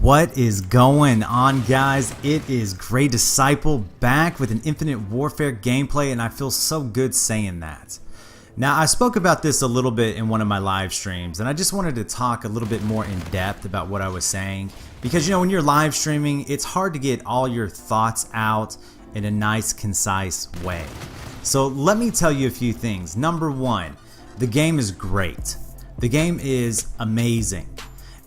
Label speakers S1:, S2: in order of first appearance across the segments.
S1: What is going on, guys? It is Grey Disciple back with an Infinite Warfare gameplay, and I feel so good saying that. Now, I spoke about this a little bit in one of my live streams, and I just wanted to talk a little bit more in depth about what I was saying, because you know, when you're live streaming, it's hard to get all your thoughts out in a nice, concise way. So let me tell you a few things. Number one, the game is great. The game is amazing.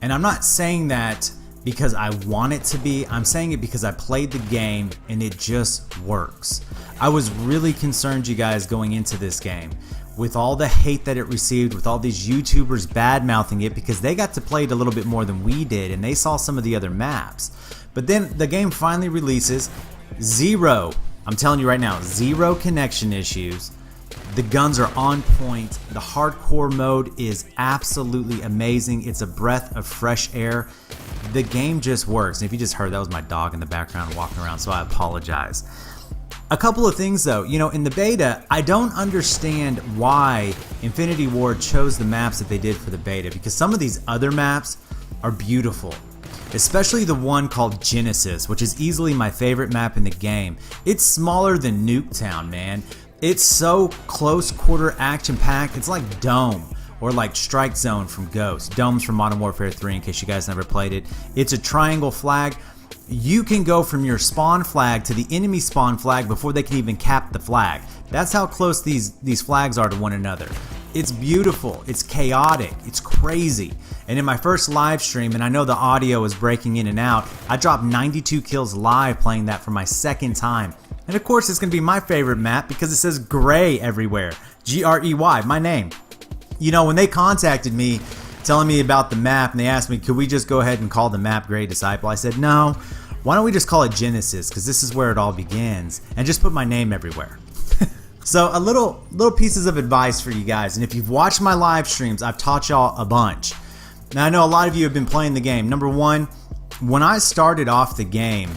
S1: And I'm not saying that because I want it to be, I'm saying it because I played the game and it just works. I was really concerned, you guys, going into this game with all the hate that it received, with all these YouTubers bad-mouthing it because they got to play it a little bit more than we did and they saw some of the other maps. But then the game finally releases, I'm telling you right now, zero connection issues. The guns are on point. The hardcore mode is absolutely amazing. It's a breath of fresh air. The game just works. And if you just heard, that was my dog in the background walking around, so I apologize. A couple of things though, you know, in the beta, I don't understand why Infinity Ward chose the maps that they did for the beta, because some of these other maps are beautiful. Especially the one called Genesis, which is easily my favorite map in the game. It's smaller than Nuketown, man. It's so close quarter action packed. It's like Dome or like Strike Zone from Ghost. Dome's from Modern Warfare 3 in case you guys never played it. It's a triangle flag. You can go from your spawn flag to the enemy spawn flag before they can even cap the flag. That's how close these flags are to one another. It's beautiful, it's chaotic, it's crazy. And in my first live stream, and I know the audio is breaking in and out, I dropped 92 kills live playing that for my second time. And of course it's going to be my favorite map because it says Grey everywhere. G-R-E-Y, my name. You know, when they contacted me telling me about the map and they asked me, could we just go ahead and call the map Grey Disciple? I said, no, why don't we just call it Genesis, because this is where it all begins, and just put my name everywhere. So a little pieces of advice for you guys, and if you've watched my live streams, I've taught y'all a bunch. Now I know a lot of you have been playing the game. Number one, when I started off the game,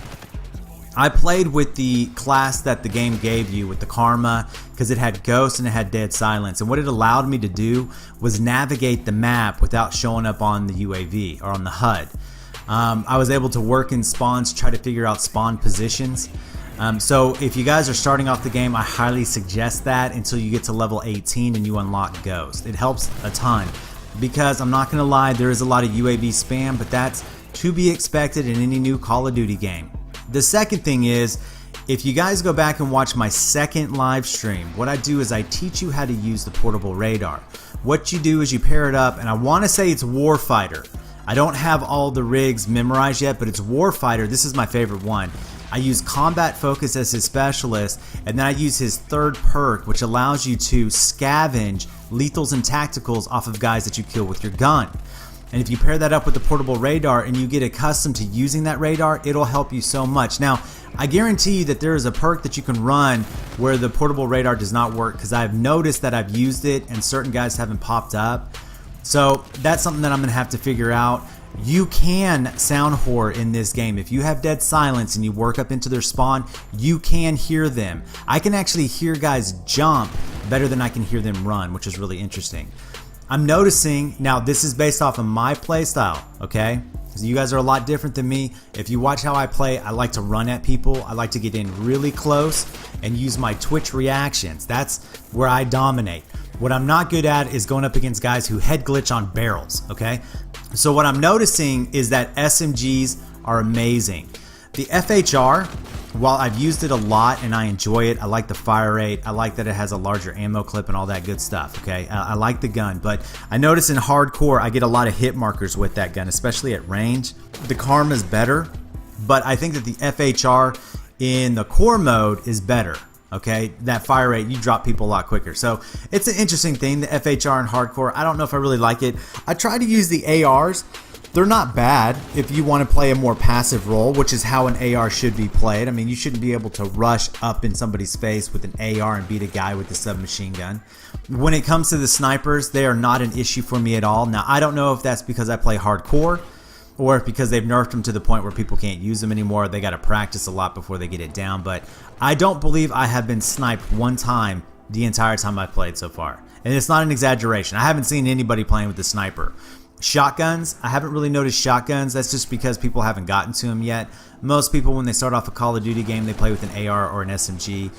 S1: I played with the class that the game gave you with the Karma, because it had Ghost and it had Dead Silence, and what it allowed me to do was navigate the map without showing up on the UAV or on the HUD. I was able to work in spawns, try to figure out spawn positions. So if you guys are starting off the game, I highly suggest that until you get to level 18 and you unlock Ghost. It helps a ton because I'm not going to lie, there is a lot of UAV spam, but that's to be expected in any new Call of Duty game. The second thing is, if you guys go back and watch my second live stream, what I do is I teach you how to use the portable radar. What you do is you pair it up, and I want to say it's Warfighter. I don't have all the rigs memorized yet, but it's Warfighter. This is my favorite one. I use Combat Focus as his specialist, and then I use his third perk, which allows you to scavenge lethals and tacticals off of guys that you kill with your gun. And if you pair that up with the portable radar and you get accustomed to using that radar, it'll help you so much. Now, I guarantee you that there is a perk that you can run where the portable radar does not work, because I've noticed that I've used it and certain guys haven't popped up. So that's something that I'm going to have to figure out. You can sound whore in this game. If you have Dead Silence and you work up into their spawn, you can hear them. I can actually hear guys jump better than I can hear them run, which is really interesting. I'm noticing, now this is based off of my playstyle, okay? Because you guys are a lot different than me. If you watch how I play, I like to run at people. I like to get in really close and use my Twitch reactions. That's where I dominate. What I'm not good at is going up against guys who head glitch on barrels, okay? So what I'm noticing is that SMGs are amazing. The FHR, while I've used it a lot and I enjoy it, I like the fire rate, I like that it has a larger ammo clip and all that good stuff, okay? I like the gun, but I notice in hardcore I get a lot of hit markers with that gun, especially at range. The Karma is better, but I think that the FHR in the core mode is better. Okay, that fire rate, you drop people a lot quicker. So it's an interesting thing, the FHR in hardcore. I don't know if I really like it. I try to use the ARs. They're not bad if you want to play a more passive role, which is how an AR should be played. I mean, you shouldn't be able to rush up in somebody's face with an AR and beat a guy with a submachine gun. When it comes to the snipers, they are not an issue for me at all. Now, I don't know if that's because I play hardcore or if because they've nerfed them to the point where people can't use them anymore. They got to practice a lot before they get it down. But I don't believe I have been sniped one time the entire time I've played so far. And it's not an exaggeration. I haven't seen anybody playing with the sniper Shotguns, I haven't really noticed shotguns. That's just because people haven't gotten to them yet. Most people, when they start off a Call of Duty game, they play with an AR or an SMG.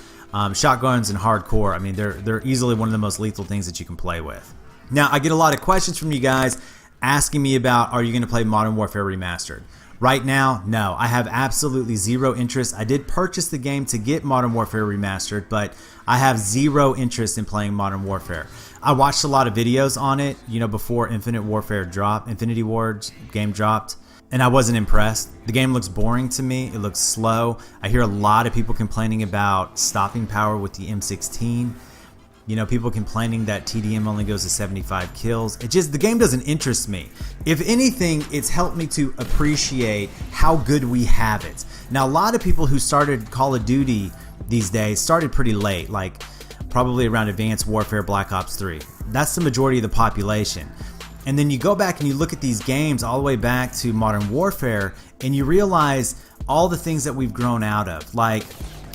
S1: Shotguns in hardcore, I mean, they're easily one of the most lethal things that you can play with. Now, I get a lot of questions from you guys asking me about, are you going to play Modern Warfare Remastered? Right now, no. I have absolutely zero interest. I did purchase the game to get Modern Warfare Remastered, but I have zero interest in playing Modern Warfare. I watched a lot of videos on it, you know, before Infinity Ward's game dropped, and I wasn't impressed. The game looks boring to me. It looks slow. I hear a lot of people complaining about stopping power with the M16. You know, people complaining that TDM only goes to 75 kills. The game doesn't interest me. If anything, it's helped me to appreciate how good we have it. Now, a lot of people who started Call of Duty these days started pretty late, like probably around Advanced Warfare Black Ops 3. That's the majority of the population. And then you go back and you look at these games all the way back to Modern Warfare, and you realize all the things that we've grown out of, like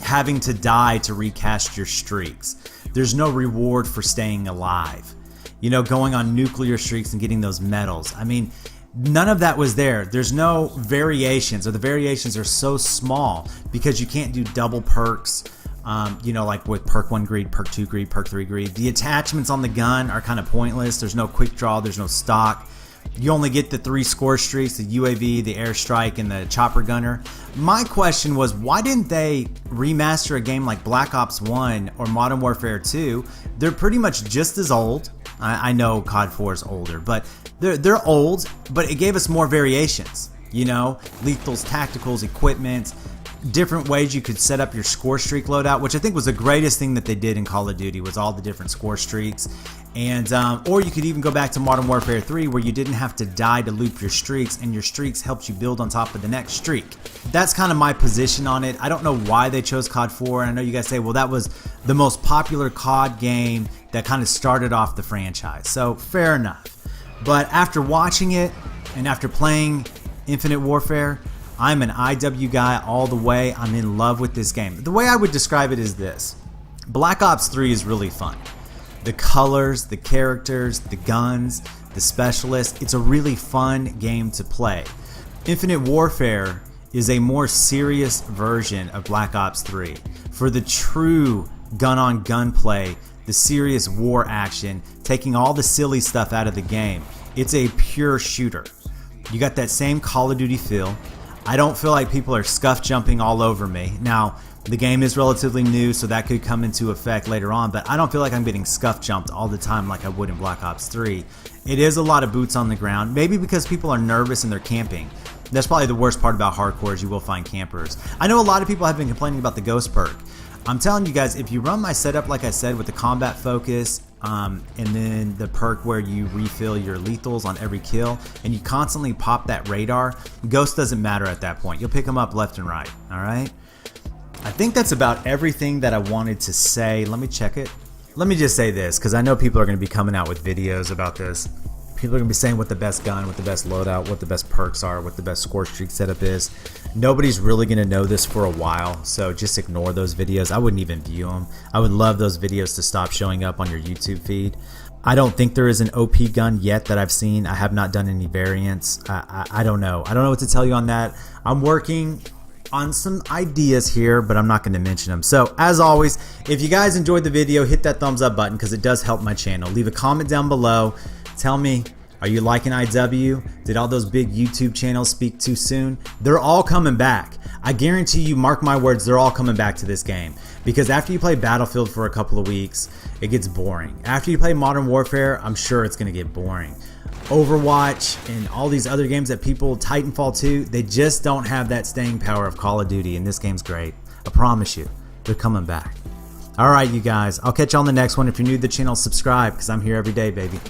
S1: having to die to recast your streaks. There's no reward for staying alive. You know, going on nuclear streaks and getting those medals. I mean, none of that was there. There's no variations, or the variations are so small because you can't do double perks. You know, like with perk 1 greed, perk 2 greed, perk 3 greed. The attachments on the gun are kind of pointless. There's no quick draw, there's no stock. You only get the 3 score streaks, the UAV, the airstrike, and the chopper gunner. My question was, why didn't they remaster a game like Black Ops 1 or Modern Warfare 2? They're pretty much just as old. I know COD 4 is older, but they're old, but it gave us more variations. You know, lethals, tacticals, equipment, different ways you could set up your score streak loadout, which I think was the greatest thing that they did in Call of Duty, was all the different score streaks. And or you could even go back to Modern Warfare 3, where you didn't have to die to loop your streaks, and your streaks helped you build on top of the next streak. That's kind of my position on it. I don't know why they chose COD 4, and I know you guys say, well, that was the most popular COD game that kind of started off the franchise. So fair enough. But after watching it and after playing Infinite Warfare, I'm an IW guy all the way. I'm in love with this game. The way I would describe it is this. Black Ops 3 is really fun. The colors, the characters, the guns, the specialists. It's a really fun game to play. Infinite Warfare is a more serious version of Black Ops 3. For the true gun-on-gun play, the serious war action, taking all the silly stuff out of the game, it's a pure shooter. You got that same Call of Duty feel. I don't feel like people are scuff jumping all over me. Now, the game is relatively new, so that could come into effect later on, but I don't feel like I'm getting scuff jumped all the time like I would in Black Ops 3. It is a lot of boots on the ground, maybe because people are nervous and they're camping. That's probably the worst part about hardcore, is you will find campers. I know a lot of people have been complaining about the ghost perk. I'm telling you guys, if you run my setup like I said, with the combat focus, and then the perk where you refill your lethals on every kill, and you constantly pop that radar, ghost doesn't matter at that point. You'll pick them up left and right. Alright? I think that's about everything that I wanted to say. Let me check it. Let me just say this, because I know people are going to be coming out with videos about this. People are going to be saying what the best gun, what the best loadout, what the best perks are, what the best score streak setup is. Nobody's really going to know this for a while, so just ignore those videos. I wouldn't even view them. I would love those videos to stop showing up on your YouTube feed. I don't think there is an OP gun yet that I've seen. I have not done any variants. I don't know. I don't know what to tell you on that. I'm working on some ideas here, but I'm not going to mention them. So as always, if you guys enjoyed the video, hit that thumbs up button because it does help my channel. Leave a comment down below. Tell me, are you liking IW? Did all those big YouTube channels speak too soon? They're all coming back. I guarantee you, mark my words, they're all coming back to this game. Because after you play Battlefield for a couple of weeks, it gets boring. After you play Modern Warfare, I'm sure it's going to get boring. Overwatch and all these other games that people, Titanfall 2, they just don't have that staying power of Call of Duty, and this game's great. I promise you, they're coming back. Alright you guys, I'll catch you on the next one. If you're new to the channel, subscribe because I'm here every day, baby.